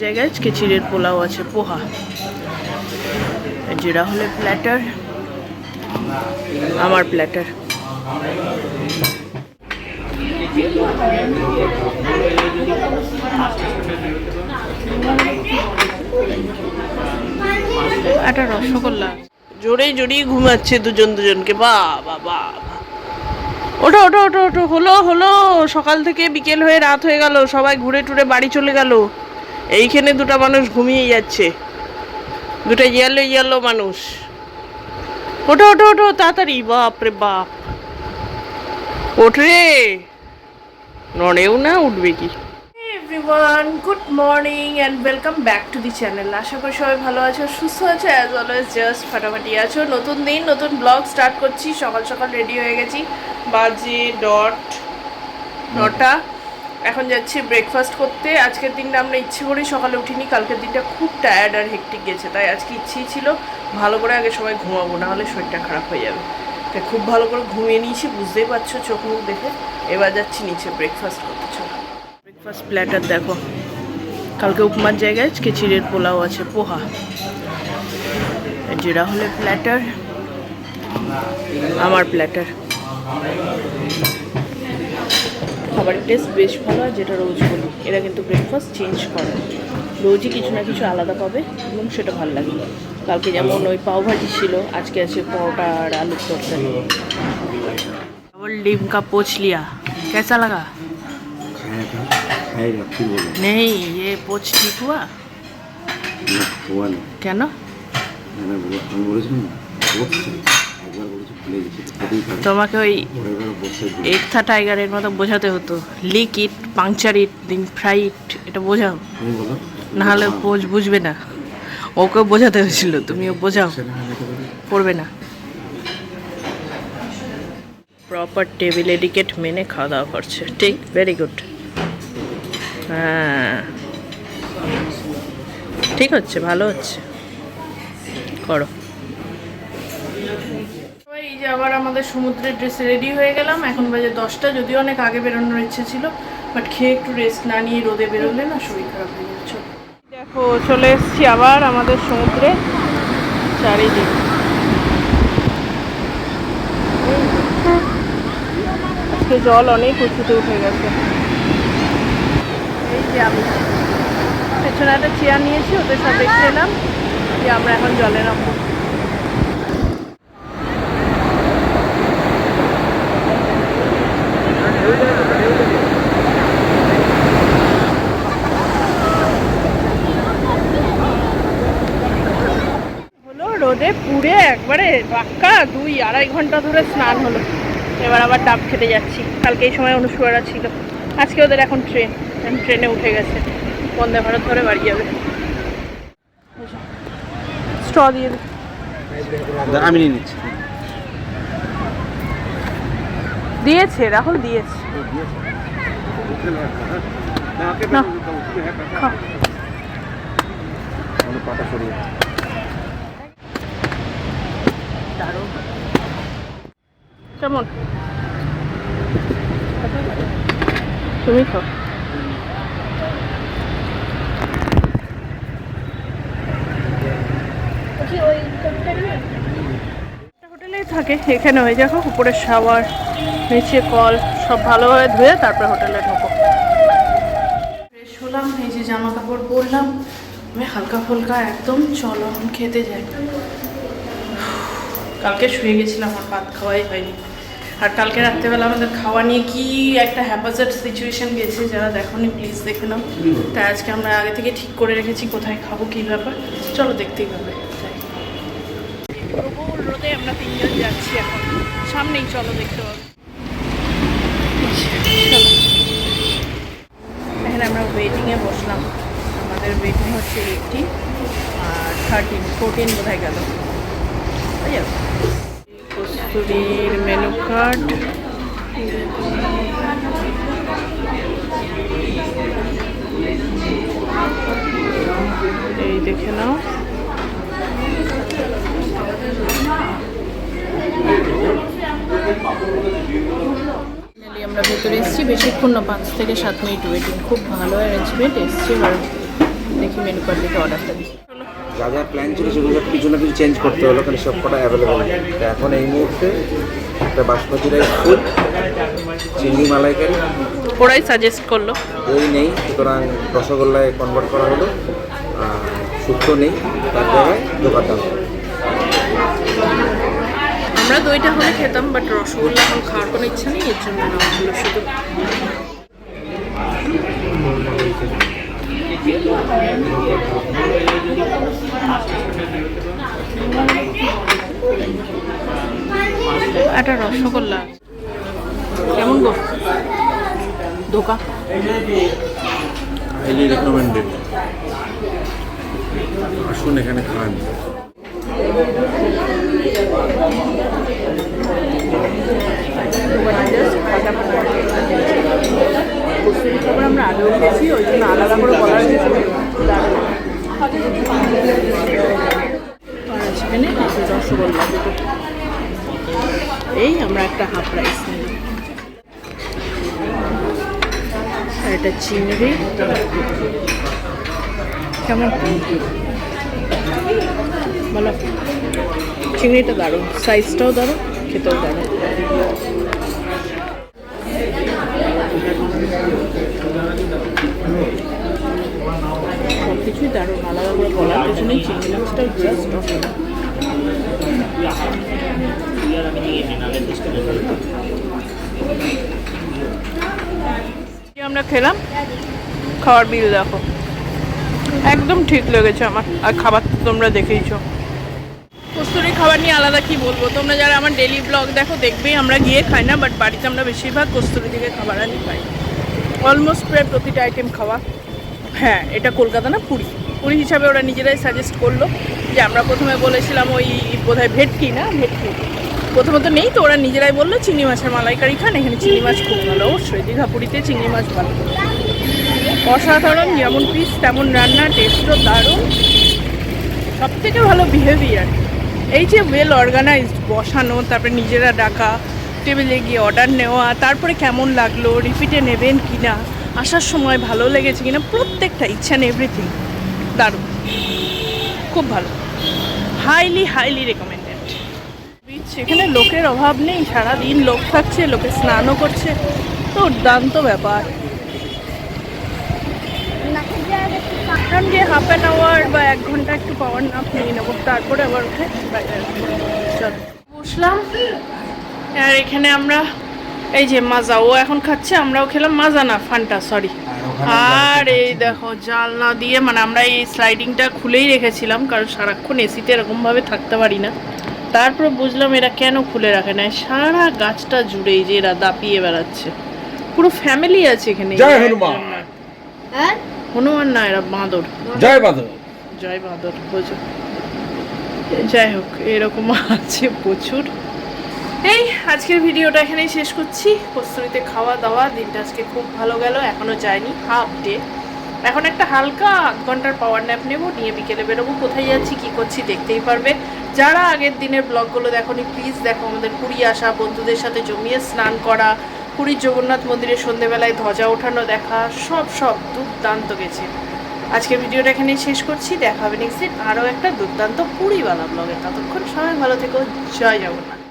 জায়গায় আজকে চিড়ের পোলাও আছে, পোহা, যেটা হলে প্ল্যাটার, আমার প্ল্যাটার। একটা রসগোল্লা। জোরে জোরেই ঘুমাচ্ছে দুজনকে। বাবা, ওঠো ওঠো ওঠো ওঠো, হলো সকাল থেকে বিকেল হয়ে রাত হয়ে গেল, সবাই ঘুরে টুরে বাড়ি চলে গেল। এইখানে দুটা মানুষ ঘুমিয়ে যাচ্ছে, দুটা ইয়েলো মানুষ। ওঠো ওঠো ওঠো তাড়াতাড়ি, বাপ রে বাপ, ওঠ রে, নড়েও না, উঠবে কি। Everyone, good morning and welcome back to the channel. আশা করি সবাই ভালো আছো, সুস্থ আছো, অ্যাজ অলওয়েজ জাস্ট ফাটাফাটি আছো। নতুন দিন, নতুন ব্লগ স্টার্ট করছি। সকাল সকাল রেডি হয়ে গেছি, বাজে 9টা। এখন যাচ্ছি ব্রেকফাস্ট করতে। আজকের দিনটা আমরা ইচ্ছে করেই সকালে উঠিনি, কালকের দিনটা খুব টায়ার্ড আর হেক্টিক গেছে, তাই আজকে ইচ্ছেই ছিল ভালো করে আগে সবাই ঘুমাবো, না হলে শরীরটা খারাপ হয়ে যাবে। তাই খুব ভালো করে ঘুমিয়ে নিয়েছি, বুঝতেই পারছো চোখ মুখ দেখে। এবার যাচ্ছি নিচে ব্রেকফাস্ট করতে। চলো ব্রেকফাস্ট প্ল্যাটার দেখো, কালকে উপমার জায়গায় আজকে চিড়ের পোলাও আছে, পোহা, যেটা হলে প্ল্যাটার, আমার প্ল্যাটার। খাবারের টেস্ট বেশ ভালো, আর যেটা রোজ বলি, এরা কিন্তু ব্রেকফাস্ট চেঞ্জ করে, রোজই কিছু না কিছু আলাদা পাবে এবং সেটা ভালো লাগে। কালকে যেমন ওই পাওভাজি ছিল, আজকে আছে পরোটা আর আলুর তরকারি। डबल डिम का पोच लिया, कैसा लगा? नहीं, ये पोच ठीक हुआ? কেন? তোমাকে ওই একথা টাইগারের মতো বোঝাতে হতো, লিক ইট, পাংচার ইট, দিন ফ্রাই ইট, এটা বোঝাও, নাহলে বুঝবে না। ওকে বোঝাতে হয়েছিল, তুমিও বোঝাও, পড়বে না। প্রপার টেবিল এডিকেট মেনে খাওয়া দাওয়া করছে, ঠিক, ভেরি গুড। হ্যাঁ ঠিক হচ্ছে, ভালো হচ্ছে, করো। এই যে আবার আমাদের সমুদ্রের ড্রেসে রেডি হয়ে গেলাম। এখন বাজে 10টা, যদিও অনেক আগে বেরোনোর ইচ্ছে ছিল, বাট খেয়ে একটু রেস্ট না নিয়ে রোদে বেরোলে না শরীর খারাপ হয়ে যাচ্ছে। দেখো চলে এসেছি আবার আমাদের সমুদ্রে, চারিদিক আজকে জল অনেক উঁচুতে উঠে গেছে। এই যে আমি পেছনে একটা চেয়ার নিয়েছি, ওদের সব দেখতে এলাম যে আমরা এখন জলে নামবো। হলো রোদে পুড়ে একবারে পাক্কা 2-2.5 ঘন্টা ধরে স্নান হলো। এবার আবার ডাব খেতে যাচ্ছি। কালকে এই সময় অনুসুয়ারা ছিল, আজকে ওদের এখন ট্রেনে উঠে গেছে, বন্দে ভারত ধরে বাড়ি যাবে। স্ট্র দিয়ে আমি নিয়ে নিচ্ছি। দিয়েছে রাহুল, দিয়েছে। কেমন তুমি খাও? হোটেলেই থাকে, এখানে হয়ে দেখো, উপরে শাওয়ার, নিচে কল, সব ভালোভাবে ধুয়ে তারপরে হোটেলে ঢোকো। ফ্রেশ হলাম, এই যে জামা কাপড় পরলাম, আমি হালকা ফুলকা একদম। চলো খেতে যাই। কালকে শুয়ে গেছিলাম, আমার ভাত খাওয়াই হয়নি। আর কালকে রাত্রেবেলা আমাদের খাওয়া নিয়ে কি একটা হ্যাপাজার্ড সিচুয়েশন গেছে, যারা দেখোনি প্লিজ দেখে নাও। তাই আজকে আমরা আগে থেকে ঠিক করে রেখেছি কোথায় খাবো, কী ব্যাপার, চলো দেখতেই পাবে। প্রবল রোদে আমরা 3জন যাচ্ছি এখন, সামনেই, চলো দেখতে পাবো। এখানে আমরা ওয়েটিংয়ে বসলাম, আমাদের ওয়েটিং হচ্ছে 80 আর 14 বোধহয় গেল। কস্তুরীর মেনু কার্ড, এই দেখে নাও। আমরা ভেতরে এসেছি, বেশিক্ষণ না, 5 থেকে 7 মিনিট ওয়েটিং। খুব ভালো অ্যারেঞ্জমেন্ট, এসছি আর দেখি মেনু কার্ড দেখে অর্ডারটা দিই। যা যা প্ল্যান ছিল সেগুলো কিছু না কিছু চেঞ্জ করতে হলো, কারণ সব কটা অ্যাভেলেবেল নেই। তো এখন এই মুহূর্তে একটা বাসমতি রাইস ফুড, চিংড়ি মালাইকারি, ওরাই সাজেস্ট করলো। দই নেই, সুতরাং রসগোল্লায় কনভার্ট করা হলো। শুক্তো নেই, তার জায়গায় দোকানটা। আমরা দইটা হলে খেতাম, বাট রসগোল্লা এখন খাওয়ার কোনো ইচ্ছা নেই, এর জন্য নেওয়া হলো শুধু। একটা রসগোল্লা কেমন গো? ধোকা হাইলি রেকমেন্ডেড, আসুন এখানে খান। আমরা আগেও খেয়েছি, ওই জন্য আলাদা করে বলার কিছু নেই। এখানে রসগোল্লা দুটো, এই আমরা একটা হাফ রাইস নিই, আর এটা চিংড়ি। কেমন বলো? চিংড়িটা দারুণ, সাইজটাও দারুণ, খেতেও দারুণ। সব কিছুই দারুণ, আলাদা করে বলার কিছু নেই। চিংড়ি মাছটাও জাস্ট আমরা খেলাম, খাওয়ার বিল দেখো, একদম ঠিক লেগেছে আমার। আর খাবার তো তোমরা দেখেইছো। কস্তুরি খাবার নিয়ে আলাদা কি বলবো, তোমরা যারা আমার ডেলি ব্লগ দেখো দেখবেই আমরা গিয়ে খাই না, বাট বাড়িতে আমরা বেশিরভাগ কস্তুরি থেকে খাবার আনি খাই, অলমোস্ট প্রায় প্রতিটা আইটেম খাওয়া। হ্যাঁ, এটা কলকাতা না, পুরী। পুরী হিসাবে ওরা নিজেরাই সাজেস্ট করলো যে আমরা প্রথমে বলেছিলাম ওই বোধহয় ভেটকি না, ভেটকি প্রথমত নেই, তো ওরা নিজেরাই বললো চিংড়ি মাছের মালাইকারি খান, এখানে চিংড়ি মাছ খুব ভালো। অবশ্যই দীঘা পুরীতে চিংড়ি মাছ ভালো, অসাধারণ, যেমন পিস তেমন রান্না, টেস্টও দারুণ। সব থেকে ভালো বিহেভিয়ার, এই যে ওয়েল অর্গানাইজড, বসানো, তারপরে নিজেরা ডাকা, টেবিলে গিয়ে অর্ডার নেওয়া, তারপরে কেমন লাগলো, রিপিটে নেবেন কি না, আসার সময় ভালো লেগেছে কিনা, প্রত্যেকটা ইচ্ছা নেই, এভরিথিং দারুণ, খুব ভালো, হাইলি হাইলি রেকমেন্ডেড। বিচ, এখানে লোকের অভাব নেই, সারাদিন লোক থাকছে, লোকে স্নানও করছে, তো দুর্দান্ত ব্যাপার। কারণ গিয়ে হাফ অ্যান আওয়ার বা 1 ঘন্টা একটু পাওয়ার নাপ নিয়ে নেবো, তারপরে আবার উঠে বসলাম। আর এখানে আমরা এই যে মাজা, ও এখন খাচ্ছে, আমরাও খেলাম, মাজা না ফান্টা, সরি। আর এই দেখো জানলা দিয়ে, মানে আমরা এই স্লাইডিংটা খুলেই রেখেছিলাম, কারণ সারাক্ষণ এসিতে এরকমভাবে থাকতে পারি না। তারপর বুঝলাম এরা কেন খুলে রাখে না, সারা গাছটা জুড়েই যে এরা দাপিয়ে বেড়াচ্ছে, পুরো ফ্যামিলি আছে এখানে। জয় হনুমান। হ্যাঁ, হনুমান না, এরা বাঁদর। জয় বাঁদর, জয় বাঁদর, বুঝো। যাই হোক, এরকম আছে প্রচুর। এই আজকের ভিডিওটা এখানেই শেষ করছি। কস্তুরীতে খাওয়া দাওয়া, দিনটা আজকে খুব ভালো গেল, এখনও যায়নি, হাফ ডে। এখন একটা হালকা 1 ঘন্টার পাওয়ার ন্যাপ নেবো, নিয়ে বিকেলে বেরোবো। কোথায় যাচ্ছি কী করছি দেখতেই পারবে। যারা আগের দিনের ব্লগগুলো দেখোনি প্লিজ দেখো, আমাদের পুরী আসা, বন্ধুদের সাথে জমিয়ে স্নান করা, পুরীর জগন্নাথ মন্দিরে সন্ধেবেলায় ধ্বজা ওঠানো দেখা, সব দুর্দান্ত গেছে। আজকের ভিডিওটা এখানেই শেষ করছি, দেখা হবে নেক্সট দিন আরও একটা দুর্দান্ত পুরীওয়ালা ব্লগে। ততক্ষণ সবাই ভালো থেকো, জয় জগন্নাথ।